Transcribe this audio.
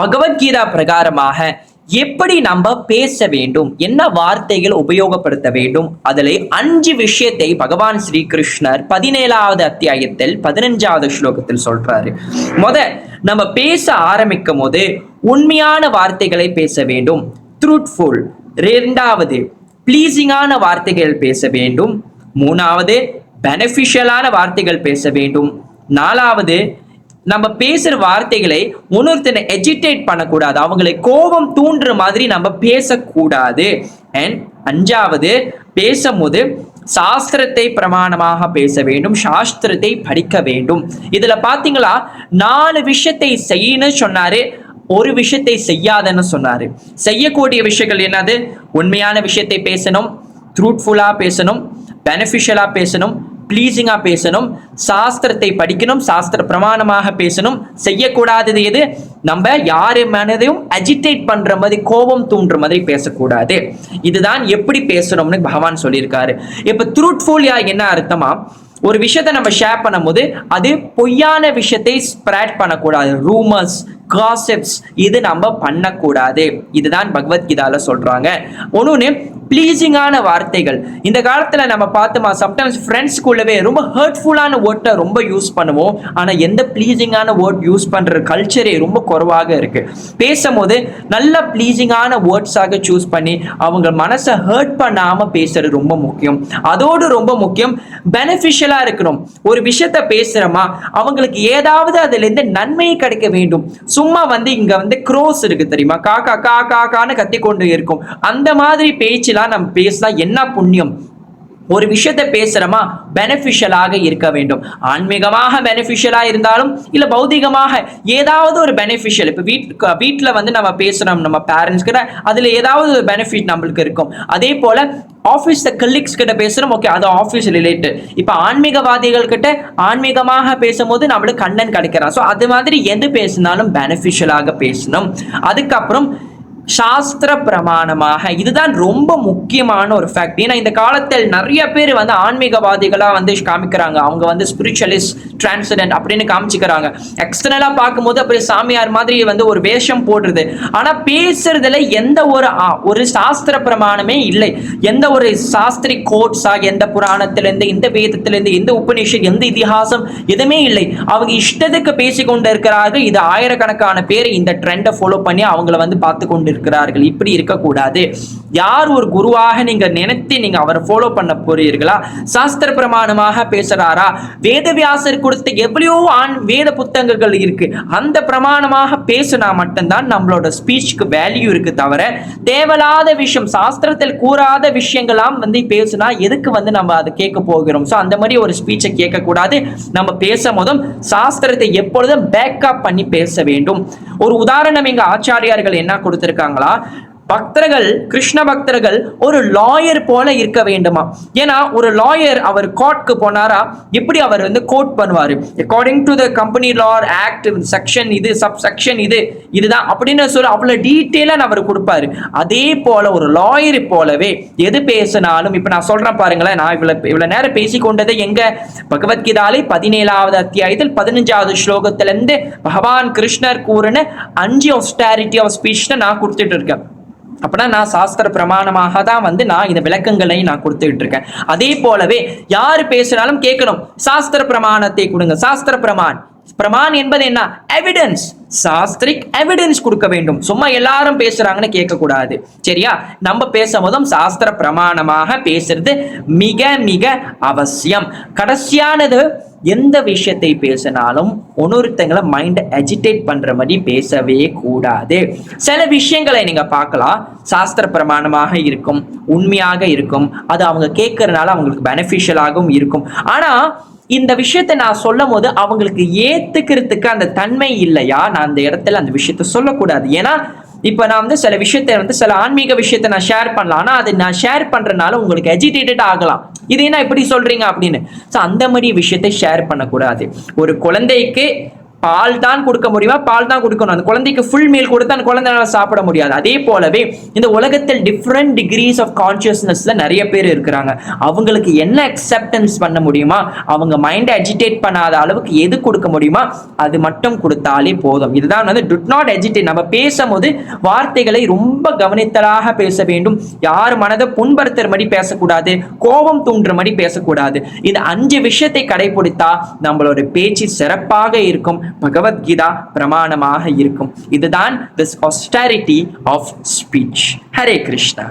பகவத்கீதா பிரகாரமாக எப்படி நம்ம பேச வேண்டும், என்ன வார்த்தைகள் உபயோகப்படுத்த வேண்டும், அதில் 5 விஷயத்தை பகவான் ஸ்ரீகிருஷ்ணர் 17வது அத்தியாயத்தில் 15வது ஸ்லோகத்தில் சொல்றாரு. நம்ம பேச ஆரம்பிக்கும் போது உண்மையான வார்த்தைகளை பேச வேண்டும், ட்ரூத்ஃபுல். 2வது பிளீசிங்கான வார்த்தைகள் பேச வேண்டும். 3வது பெனிஃபிஷியலான வார்த்தைகள் பேச வேண்டும். 4வது நம்ம பேசுற வார்த்தைகளை இன்னொருத்தனை எஜிடேட் பண்ணக்கூடாது, அவங்களை கோபம் தூண்டுற மாதிரி நம்ம பேசக்கூடாது. அண்ட் 5வது பேசும்போது சாஸ்திரத்தை பிரமாணமாக பேச வேண்டும், சாஸ்திரத்தை படிக்க வேண்டும். இதுல பாத்தீங்களா 4 விஷயத்தை செய்யணும்னு சொன்னாரு, ஒரு விஷயத்தை செய்யாதன்னு சொன்னாரு. செய்யக்கூடிய விஷயங்கள் என்னது? உண்மையான விஷயத்தை பேசணும், ட்ரூத்ஃபுல்லா பேசணும், பெனிஃபிஷியலா பேசணும், பிளீசிங்கா பேசணும், சாஸ்திரத்தை படிக்கணும், சாஸ்திர பிரமாணமாக பேசணும். செய்யக்கூடாதது எது? நம்ம யாரு மனதையும் அஜிடேட் பண்ற மாதிரி, கோபம் தூண்டுற மாதிரி பேசக்கூடாது. இதுதான் எப்படி பேசணும்னு பகவான் சொல்லியிருக்காரு. இப்ப ட்ரூத்ஃபுல்லா என்ன அர்த்தமா, ஒரு விஷயத்தை நம்ம ஷேர் பண்ணும்போது அது பொய்யான விஷயத்தை ஸ்ப்ரெட் பண்ணக்கூடாது, ரூமர்ஸ், காசிப்ஸ், இது நம்ம பண்ணக்கூடாது. இதுதான் பகவத்கீதால சொல்றாங்க. ஒன்னொன்னு பிளீசிங்கான வார்த்தைகள். இந்த காலத்துல நம்ம பார்த்தோமா, சம்டைம்ஸ் ஃப்ரெண்ட்ஸ்குள்ளவே ரொம்ப ஹர்ட்ஃபுல்லான வேர்ட்டை ரொம்ப யூஸ் பண்ணுவோம், ஆனா எந்த பிளீசிங்கான வேர்ட் யூஸ் பண்ற கல்ச்சரே ரொம்ப குறைவாக இருக்கு. பேசும்போது நல்ல பிளீசிங்கான வேர்ட்ஸாக சூஸ் பண்ணி அவங்க மனசை ஹர்ட் பண்ணாம பேசுறது ரொம்ப முக்கியம். அதோடு ரொம்ப முக்கியம் பெனிஃபிஷியலா இருக்கணும். ஒரு விஷயத்த பேசுறோமா, அவங்களுக்கு ஏதாவது அதுல இருந்து நன்மை கிடைக்க வேண்டும். சும்மா இங்க க்ரோஸ் இருக்கு தெரியுமா, காக்கா கா காக்கான்னு கத்தி கொண்டு இருக்கும், அந்த மாதிரி பேச்சு நம்ம பேசினா என்ன புண்ணியம்? ஒரு விஷயத்தை பேசுறோமா, பெனிஃபிஷியலாக இருக்க வேண்டும். ஆன்மீகமாக பெனிஃபிஷியலா இருந்தாலும் இல்ல பௌதிகமாக ஏதாவது ஒரு பெனிஃபிஷியல். இப்ப வீட்டுல நம்ம பேசுறோம் நம்ம பேரண்ட்ஸ் கிட்ட, அதுல ஏதாவது ஒரு பெனிஃபிட் நம்மளுக்கு இருக்கும். அதே போல ஆஃபீஸ் கலீக்ஸ் கிட்ட பேசுறோம், ஓகே, அது ஆஃபீஸ் ரிலேட்டட். இப்ப ஆன்மீகவாதிகள் கிட்ட ஆன்மீகமாக பேசும்போது நம்மளுக்கு கண்ணன் கிடைக்கிறான். ஸோ அது மாதிரி எது பேசினாலும் பெனிஃபிஷியலாக பேசணும். அதுக்கப்புறம் சாஸ்திர பிரமாணமாக, இதுதான் ரொம்ப முக்கியமான ஒரு ஃபேக்ட். ஏன்னா இந்த காலத்தில் நிறைய பேர் ஆன்மீகவாதிகளா காமிக்கிறாங்க, அவங்க ஸ்பிரிச்சுவலிஸ்ட், டிரான்செண்டன்ட் அப்படின்னு காமிச்சுக்கிறாங்க. எக்ஸ்டர்னலா பார்க்கும்போது அப்படி சாமியார் மாதிரி ஒரு வேஷம் போடுறது. ஆனா பேசுறதுல எந்த ஒரு சாஸ்திர பிரமாணமே இல்லை. எந்த ஒரு சாஸ்திரி கோட்ஸா, எந்த புராணத்திலிருந்து, எந்த வேதத்திலிருந்து, எந்த உபநிஷத், எந்த இதிகாசம் எதுவுமே இல்லை. அவங்க இஷ்டத்துக்கு பேசிக்கொண்டு இருக்கிறார்கள். இது ஆயிரக்கணக்கான பேர் இந்த ட்ரெண்டை ஃபாலோ பண்ணி அவங்கள பார்த்து கொண்டு இருக்கிறார்கள். இப்படி இருக்கக்கூடாது. யார் ஒரு குருவாக நீங்க நினைத்து நீங்க அவரை ஃபாலோ பண்ண போறீர்களா? சாஸ்திர பிரமாணமாக பேசுறாரா? வேதவியாசர் கொடுத்த எவ்வளவோ வேத புத்தகங்கள் இருக்கு, அந்த பிரமாணமாக பேசினா மட்டும்தான் நம்மளோட ஸ்பீச்சுக்கு வேல்யூ இருக்கு. தவிர தேவையில்லாத விஷயம், சாஸ்திரத்தில் கூறாத விஷயங்களாம் பேசினா எதுக்கு நம்ம அதை கேட்க போகிறோம்? ஸோ அந்த மாதிரி ஒரு ஸ்பீச்சை கேட்க கூடாது. நம்ம பேசும் போதும் சாஸ்திரத்தை எப்பொழுதும் பேக்கப் பண்ணி பேச வேண்டும். ஒரு உதாரணம் எங்க ஆச்சாரியார்கள் என்ன கொடுத்திருக்காங்களா, பக்தர்கள், கிருஷ்ண பக்தர்கள் ஒரு லாயர் போல இருக்க வேண்டுமா. ஏன்னா ஒரு லாயர் அவர் கோர்ட்க்கு போனாரா, எப்படி அவர் கோட் பண்ணுவாரு, according to the company law act section இது, சப் செக்ஷன் இதுதான் அப்படின்னு சொல்லி அவ்வளவு டீட்டெயிலா அவர் கொடுப்பாரு. அதே போல ஒரு லாயர் போலவே எது பேசினாலும், இப்ப நான் சொல்றேன் பாருங்களேன், நான் இவ்வளவு நேரம் பேசிக்கொண்டதை எங்க பகவத்கீதாலை 17வது அத்தியாயத்தில் 15வது ஸ்லோகத்திலிருந்து பகவான் கிருஷ்ணர் கூறின 5 ஆஸ்டாரிட்டி ஆஃப் ஸ்பீச் நான் கொடுத்துட்டு இருக்கேன். அப்படின்னா நான் சாஸ்திர பிரமாணமாக தான் நான் இந்த விளக்கங்களை நான் கொடுத்துட்டு இருக்கேன். அதே போலவே யாரு பேசினாலும் கேட்கணும், சாஸ்திர பிரமாணத்தை கொடுங்க. சாஸ்திர பிரமான் என்பது என்ன? எவிடன்ஸ், சாஸ்திரிக் எவிடன்ஸ் கொடுக்க வேண்டும். சும்மா எல்லாரும் பேசுறாங்கன்னு கேட்க கூடாது. சரியா? நம்ம பேசும்போதும் சாஸ்திர பிரமாணமாக பேசுறது மிக மிக அவசியம். கடைசியானது, எந்த விஷயத்தை பேசினாலும் ஒன்னொருத்தங்களை மைண்ட் அஜிடேட் பண்ற மாதிரி பேசவே கூடாது. சில விஷயங்களை நீங்க பார்க்கலாம், சாஸ்திர பிரமாணமாக இருக்கும், உண்மையாக இருக்கும், அது அவங்க கேட்கறதுனால அவங்களுக்கு பெனிஃபிஷியலாகவும் இருக்கும். ஆனா இந்த விஷயத்தை நான் சொல்லும் போது அவங்களுக்கு ஏத்துக்கிறதுக்கு அந்த தன்மை இல்லையா, நான் அந்த இடத்துல அந்த விஷயத்த சொல்லக்கூடாது. ஏன்னா இப்ப நான் சில விஷயத்த சில ஆன்மீக விஷயத்த நான் ஷேர் பண்ணலாம், ஆனா அது நான் ஷேர் பண்றதுனால உங்களுக்கு அஜிடேட்டட் ஆகலாம், இது என்ன இப்படி சொல்றீங்க அப்படின்னு. ஸோ அந்த மாதிரி விஷயத்தை ஷேர் பண்ணக்கூடாது. ஒரு குழந்தைக்கு பால் தான் கொடுக்க முடியுமா, பால் தான் கொடுக்கணும். அந்த குழந்தைக்கு ஃபுல் மீல் கொடுத்து அந்த குழந்தைனால சாப்பிட முடியாது. அதே போலவே இந்த உலகத்தில் டிஃப்ரெண்ட் டிகிரிஸ் ஆஃப் கான்சியஸ்னஸ்ல நிறைய பேர் இருக்கிறாங்க. அவங்களுக்கு என்ன அக்செப்டன்ஸ் பண்ண முடியுமா, அவங்க மைண்டை அஜிடேட் பண்ணாத அளவுக்கு எது கொடுக்க முடியுமா அது மட்டும் கொடுத்தாலே போதும். இதுதான் வந்து டு நாட் அஜிடேட். நம்ம பேசும்போது வார்த்தைகளை ரொம்ப கவனித்தலாக பேச வேண்டும். யார் மனதை புண்படுத்துற மாதிரி பேசக்கூடாது, கோபம் தூண்டுற மாதிரி பேசக்கூடாது. இந்த 5 விஷயத்தை கடைபிடித்தா நம்மளோட பேச்சு சிறப்பாக இருக்கும், பகவத்கீதா பிரமாணமாக இருக்கும். இதுதான் this austerity of speech. Hare Krishna.